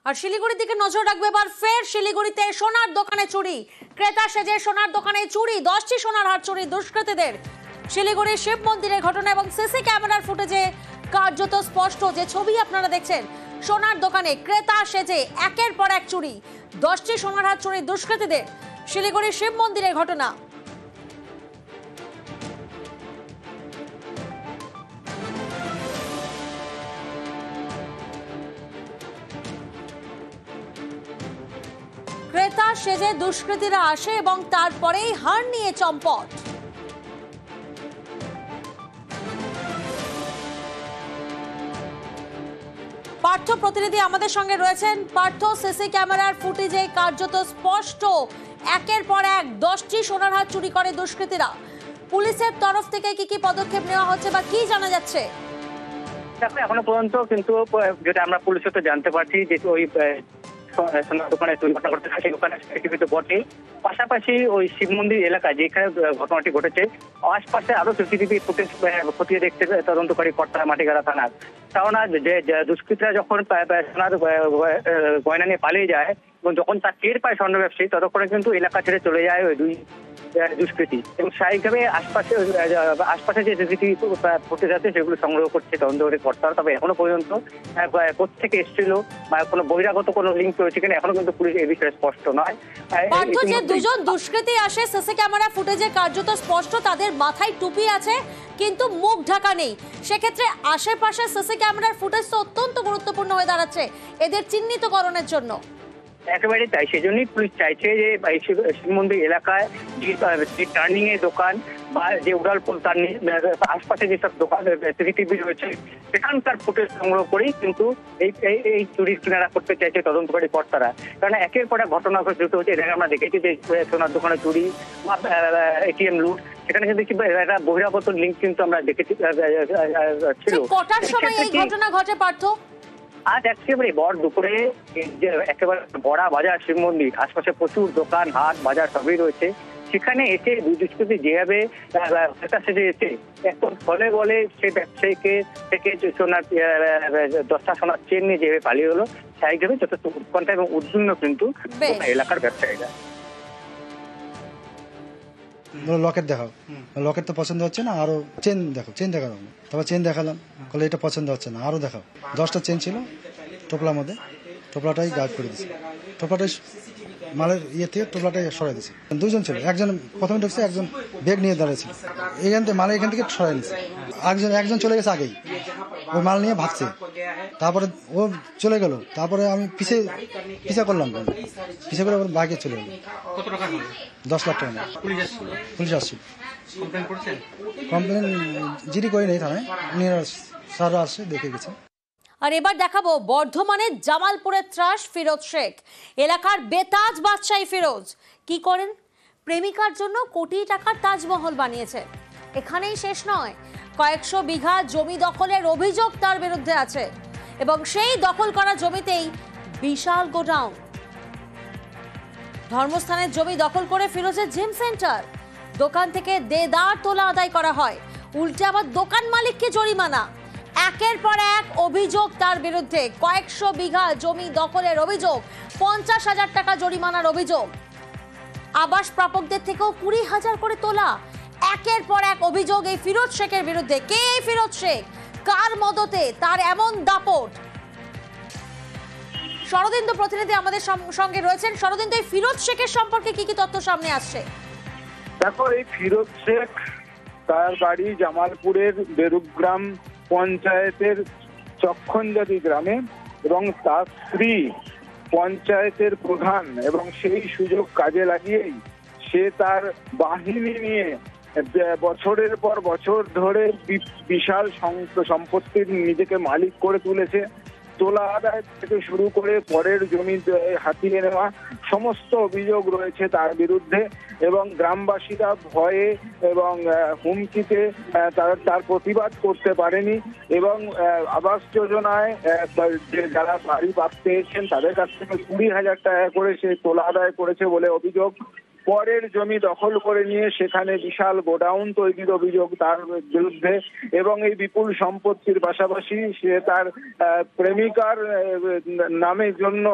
আর শিলিগুড়ির দিকে নজর রাখবে এবার ফের শিলিগুড়িতে সোনার দোকানে চুরি। ক্রেতা সেজে সোনার দোকানে চুরি, 10টি সোনার হার চুরি দুষ্কৃতীদের। শিলিগুড়ির শিব মন্দিরের ঘটনা এবং সিসি ক্যামেরার ফুটেজে কার্যত স্পষ্ট যে ছবি আপনারা দেখছেন। সোনার দোকানে ক্রেতা সেজে একের পর এক চুরি, 10টি সোনার হার চুরি দুষ্কৃতীদের। শিলিগুড়ির শিব মন্দিরের ঘটনা। ক্রেতা সেজে দুষ্কৃতীরা আসে এবং তারপরেই হার নিয়ে চম্পট। পার্থ প্রতিনিধি আমাদের সঙ্গে রয়েছেন। পার্থ, সিসি ক্যামেরার ফুটেজে কার্যত স্পষ্ট একের পর এক 10টি সোনার হার চুরি করে দুষ্কৃতীরা। পুলিশের তরফ থেকে কি পদক্ষেপ নেওয়া হচ্ছে বা কি জানা যাচ্ছে? এখনো পর্যন্ত কিন্তু যেটা আমরা পুলিশের তো জানতে পারছি যে ওই সোনার দোকানে দুর্ঘটনা ঘটে সেই দোকানে সিসিটিভিতে বটে, পাশাপাশি ওই শিব মন্দির এলাকায় যেখানে ঘটনাটি ঘটেছে আশপাশে আরো সিসিটিভি ফুটেজ খতিয়ে দেখতে তদন্তকারী কর্তারা মাটিগাড়া থানার। কেননা যে দুষ্কৃতীরা যখন সোনার গয়না নিয়ে পালিয়ে যায় এবং যখন তার টের পায় স্বর্ণ ব্যবসায়ী, ততক্ষণে কিন্তু এলাকা ছেড়ে চলে যায় ওই দুই দুষ্কৃতী এবং স্বাভাবিকভাবে আশপাশে যে সিসিটিভি ফুটেজ আছে সেগুলো সংগ্রহ করছে তদন্তকারী কর্তারা। তবে এখনো পর্যন্ত কোথেকে এসেছিল বা কোনো বহিরাগত কোনো লিঙ্ক রয়েছে কিনা এখনো কিন্তু পুলিশ এই বিষয়ে স্পষ্ট নয়। যে দুজন দুষ্কৃতী আসে সিসি ক্যামেরা ফুটেজে কার্যত স্পষ্ট, তাদের মাথায় টুপি আছে কিন্তু মুখ ঢাকা নেই। সেক্ষেত্রে আশেপাশে সিসি ক্যামেরার ফুটেজ তো অত্যন্ত গুরুত্বপূর্ণ হয়ে দাঁড়াচ্ছে এদের চিহ্নিতকরণের জন্য। একেবারে তাই, সেই জন্যই পুলিশ চাইছে যে শিব মন্দির এলাকায় যে টার্নিং এর দোকান বা যে উড়ালপুল তার আশপাশে যেসব দোকান সিসিটিভি রয়েছে সেখানকার ফুটেজ সংগ্রহ করেই কিন্তু এই চুরির কিনারা করতে চাইছে তদন্তকারী কর্তারা। কারণ একের পর এক ঘটনা ঘটে হচ্ছে। এখানে আমরা দেখেছি যে সোনার দোকানে চুরি বা এটিএম লুট, সেখানে কিন্তু একটা বহিরাগত লিঙ্ক কিন্তু আমরা দেখেছি ছিল। কটার সময় এই ঘটনা ঘটে পার্থ? আজ একেবারে ভর দুপুরে একেবারে বড়া বাজার শিব মন্দির আশপাশে প্রচুর দোকান হাট বাজার সবই রয়েছে। সেখানে এসে দুই দুষ্কৃতী যেভাবে সেজে এসে এখন ফলে বলে সেই ব্যবসায়ীকে থেকে সোনার 10টা সোনার চেন নিয়ে যেভাবে পালিয়ে হলো, স্বাভাবিকভাবে যথেষ্ট উৎকণ্ঠা এবং উদ্বিগ্ন কিন্তু এলাকার ব্যবসায়ীরা। লকেট দেখাও, লকেট তো পছন্দ হচ্ছে না, আরো চেন দেখো, চেন দেখালাম, তারপর চেন দেখালাম, বলে এটা পছন্দ হচ্ছে না, আরো দেখাও। 10টা চেন ছিল টোপলার মধ্যে, টোপলাটাই গায়েব করে দিচ্ছে, টোপলাটাই মালের ইয়ে থেকে টোপলাটাই সরাই দিচ্ছে। দুজন ছিল, একজন প্রথমে ঢুকছে, একজন ব্যাগ নিয়ে দাঁড়িয়েছে, এখান থেকে মালের এখান থেকে সরাই নিচ্ছে। একজন চলে গেছে আগেই, ওই মাল নিয়ে ভাগছে, তারপরে ও চলে গেল, তারপরে আমি পিছিয়ে করলাম, পিছিয়ে করে বাইকে চলে গেল। 10 লাখ টাকা। পুলিশ আসছিল, কমপ্লেন জিডি করে নেই থানায়, উনি স্যাররা আসছে দেখে গেছে। আর এবার দেখাবো বর্ধমানের জামালপুরের ত্রাস ফিরোজ শেখ। এলাকার বেতাজ বাদশাহী ফিরোজ কি করেন? প্রেমিকার জন্য কোটি টাকার তাজমহল বানিয়েছে। এখানেই শেষ নয়, কয়েকশো বিঘা জমি দখলের অভিযোগ তার বিরুদ্ধে আছে এবং সেই দখল করা জমিতেই বিশাল গোডাউন। ধর্মস্থানের জমি দখল করে ফিরোজের জিম সেন্টার, দোকান থেকে দেদার তোলা আদায় করা হয়, উল্টে আবার দোকান মালিককে জরিমানা। একের পর এক অভিযোগ তার বিরুদ্ধে। কয়েকশো বিঘা জমি দখলের অভিযোগ, 50,000 টাকা জরিমানার অভিযোগ, আবাস প্রাপকদের থেকেও 20,000 করে তোলা। একের পর এক অভিযোগ এই ফিরোজ শেখের বিরুদ্ধে। কে এই ফিরোজ শেখ? কার মদতে তার এমন দাপট? শরদিন্দু প্রতিনিধি আমাদের সঙ্গে রয়েছেন। শরদিন্দু, এই ফিরোজ শেখের সম্পর্কে কি তথ্য সামনে আসছে? দেখো, এই ফিরোজ শেখ, তার বাড়ি জামালপুরের বেরুগ্রাম পঞ্চায়েতের চক্ষণজাতি গ্রামে এবং তার স্ত্রী পঞ্চায়েতের প্রধান, এবং সেই সুযোগ কাজে লাগিয়েই সে তার বাহিনী নিয়ে বছরের পর বছর ধরে বিশাল সম্পত্তির নিজেকে মালিক করে তুলেছে। তোলা আদায় থেকে শুরু করে পরের জমি হাতিয়ে নেওয়া সমস্ত অভিযোগ রয়েছে তার বিরুদ্ধে এবং গ্রামবাসীরা ভয়ে এবং হুমকিতে তার প্রতিবাদ করতে পারেনি এবং আবাস যোজনায় যারা বাড়ি পেয়েছেন তাদের কাছ থেকে 20,000 টাকা করে সে তোলা আদায় করেছে বলে অভিযোগ। পরের জমি দখল করে নিয়ে সেখানে বিশাল গোডাউন তৈরির অভিযোগ তার বিরুদ্ধে, এবং এই বিপুল সম্পত্তির পাশাপাশি সে তার প্রেমিকার নামের জন্য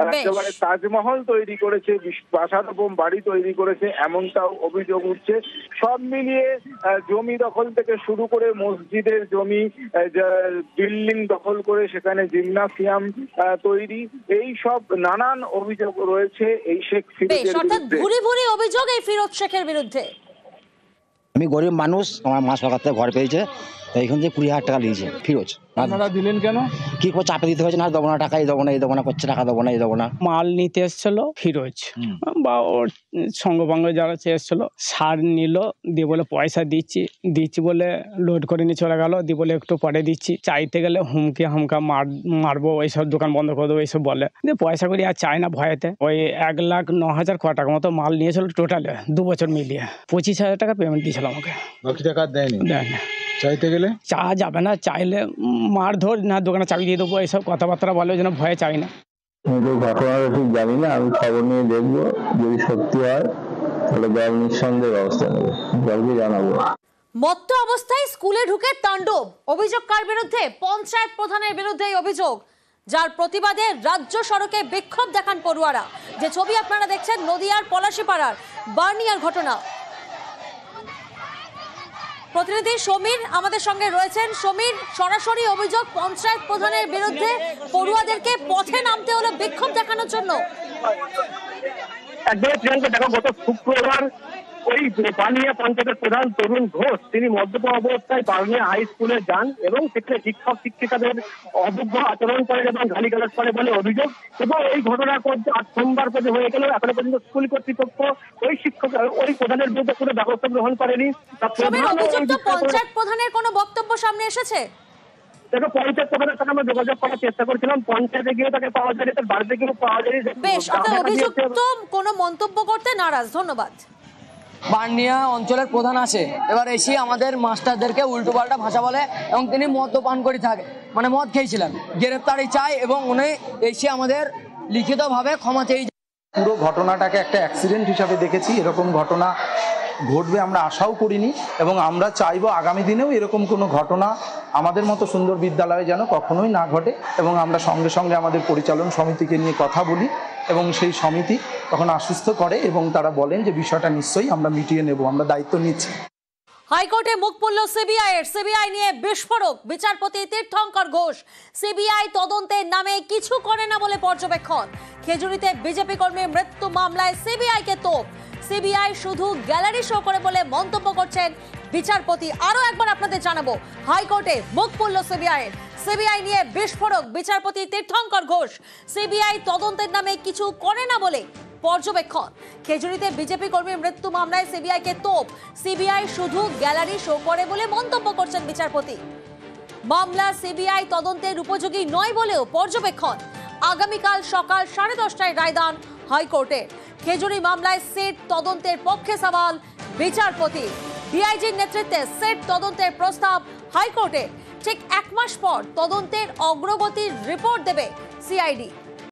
একেবারে তাজমহল তৈরি করেছে, প্রাসাদোপম বাড়ি তৈরি করেছে, এমনটাও অভিযোগ উঠছে। সব মিলিয়ে জমি দখল থেকে শুরু করে মসজিদের জমি, বিল্ডিং দখল করে সেখানে জিমনাসিয়াম তৈরি, এই সব নানান অভিযোগ রয়েছে এই শেখ ফিরোজের বিরুদ্ধে। ভুরি ভুরি অভিযোগ এই ফিরোজ শেখের বিরুদ্ধে। আমি গরিব মানুষ, আমার মা সরকার থেকে ঘর পেয়েছে, তাই এখান থেকে 20,000 টাকা নিয়েছে ফিরোজ। আপনারা দিলেন কেন? কি করে চাপে দিতে হয়েছে, না দেবো না টাকা, এই দেবো না, এই দেবো না করছে, টাকা দেবো না, এই দেবো না। মাল নিতে এসেছিল ফিরোজ বা ওর সঙ্গভঙ্গ যারা এসেছিল, সার নিল, দিয়ে বলে পয়সা দিচ্ছি বলে লোড করে নিয়ে চলে গেল, দিয়ে বলে একটু পরে দিচ্ছি, চাইতে গেলে হুমকি হামকা মারবো, এইসব দোকান বন্ধ করে দেবো এইসব বলে, দিয়ে পয়সা করি আর চায় না ভয়েতে। ওই 1,09,000 টাকা মতো মাল নিয়েছিল টোটালে 2 বছর মিলিয়ে। 25,000 টাকা পেমেন্ট দিয়েছিল আমাকে, বাকি টাকা দেয়নি। দেয় না, চাইতে গেলে চা যাবে না, চাইলে মারধর, না দোকানে চাবি দিয়ে দেবো, এইসব কথাবার্তা বলে, যেন ভয়ে চাই না। আমি তো ঘটনাটা ঠিক জানি না, আমি খবর নিয়ে দেখবো, যদি সত্যি হয় তাহলে দল নিঃসন্দেহে ব্যবস্থা নেবে, দলকে জানাবো। মত্ত অবস্থায় স্কুলে ঢুকে তাণ্ডব, অভিযোগ কার বিরুদ্ধে? পঞ্চায়েত প্রধানের বিরুদ্ধে এই অভিযোগ, যার প্রতিবাদে রাজ্য সড়কে বিক্ষোভ দেখান পড়ুয়ারা। যে ছবি আপনারা দেখছেন নদিয়ার পলাশীপাড়ার বার্নিয়ার ঘটনা। প্রতিনিধি সমীর আমাদের সঙ্গে রয়েছেন। সমীর, সরাসরি অভিযোগ পঞ্চায়েত প্রধানের বিরুদ্ধে, পড়ুয়াদেরকে পথে নামতে হলো বিক্ষোভ দেখানোর জন্য। একবারে প্রিয়াঙ্কা, দেখো গত শুক্রবার ওই বানিয়া পঞ্চায়েতের প্রধান তরুণ ঘোষ তিনি মদ্যপ অবস্থায় বানিয়া হাই স্কুলে যান এবং সেখানে শিক্ষক শিক্ষিকাদের অযোগ্য আচরণ করে এবং গালিগালাজ করে বলে অভিযোগ। এবং এই ঘটনা সোমবার পর্যন্ত হয়ে গেল, এখনো পর্যন্ত স্কুল কর্তৃপক্ষ ওই শিক্ষক ওই প্রধানের বিরুদ্ধে কোনো ব্যবস্থা গ্রহণ করেনি। পঞ্চায়েত প্রধানের কোনো বক্তব্য সামনে এসেছে? দেখো, পঞ্চায়েত প্রধানের সাথে আমরা যোগাযোগ করার চেষ্টা করেছিলাম, পঞ্চায়েতে গিয়ে তাকে পাওয়া যায়নি, তার বাড়িতে গিয়েও পাওয়া যায়নি। বেশ, আপনার অভিযুক্ত কোনো মন্তব্য করতে নারাজ। ধন্যবাদ। বার্নিয়া অঞ্চলের প্রধান আছে, এবার এসে আমাদের মাস্টারদেরকে উল্টোপাল্টা ভাষা বলে এবং তিনি মদ্যপান করে থাকে, মানে মদ খেয়েছিলেন, গ্রেপ্তারি চাই এবং উনি এসে আমাদের লিখিতভাবে ক্ষমা চেয়ে। পুরো ঘটনাটাকে একটা অ্যাক্সিডেন্ট হিসাবে দেখেছি, এরকম ঘটনা ঘটবে আমরা আশাও করিনি, এবং আমরা চাইবো আগামী দিনেও এরকম কোনো ঘটনা আমাদের মতো সুন্দর বিদ্যালয়ে যেন কখনোই না ঘটে। এবং আমরা সঙ্গে সঙ্গে আমাদের পরিচালন সমিতিকে নিয়ে কথা বলি এবং সেই সমিতি তখন আশ্বস্ত করে এবং তারা বলেন যে বিষয়টা নিশ্চয়ই আমরা মিটিয়ে নেব, আমরা দায়িত্ব নিচ্ছি। হাইকোর্টে মুখ পুরল সিবিআই নিয়ে বিস্ফোরক, বিচারপতি তীর্থঙ্কর ঘোষ। সিবিআই তদন্তের নামে কিছু করে না বলে পর্যবেক্ষণ। খেজুরিতে বিজেপি কর্মীর মৃত্যু মামলায় সিবিআইকে তোপ। সিবিআই শুধু গ্যালারি শো করে বলে মন্তব্য করছেন বিচারপতি। আরো একবার আপনাদের জানাবো, হাইকোর্টে মুখ পুরল সিবিআই নিয়ে বিস্ফোরক, বিচারপতি তীর্থঙ্কর ঘোষ। সিবিআই তদন্তের নামে কিছু করে না বলে পর্যবেক্ষণ। খেজুরিতে বিজেপি কর্মীর মৃত্যু মামলায় সিবিআইকে তোপ। সিবিআই শুধু গ্যালারি শো করে বলে মন্তব্য করছেন বিচারপতি। মামলা সিবিআই তদন্তের উপযোগী নয় বলেও পর্যবেক্ষণ। আগামীকাল সকাল 10:30টায় রায়দান হাইকোর্টে। খেজুরি মামলায় সেট তদন্তের পক্ষে সওয়াল বিচারপতি। ডিআইজির নেতৃত্বে সেট তদন্তের প্রস্তাব হাইকোর্টে। ঠিক 1 মাস পর তদন্তের অগ্রগতির রিপোর্ট দেবে সিআইডি।